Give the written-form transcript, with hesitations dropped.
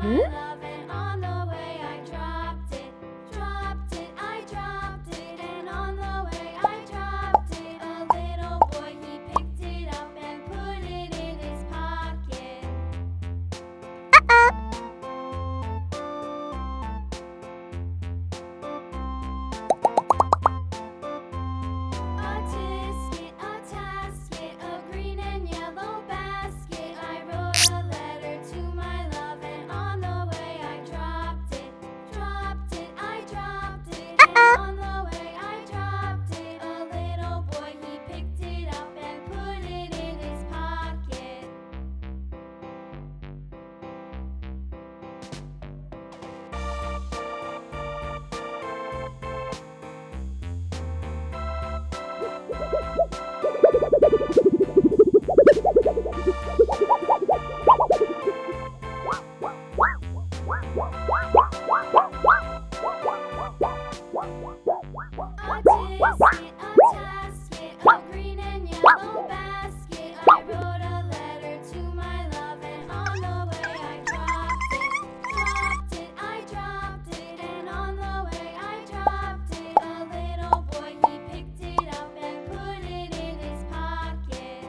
my Mhm. love, and on the way I dropped it, I dropped it, and on the way I dropped it. A little boy, he picked it up and put it in his pocket. A tisket, a tasket, a green and yellow basket. I wrote a letter to my love, and on the way I dropped it, I dropped it, and on the way I dropped it. A little boy, he picked it up and put it in his pocket. A tisket, a tasket, a green and yellow basket. I wrote a letter to my love, and on the way I dropped it, I dropped it, and on the way I dropped it. A little boy, he picked it up and put it in his pocket.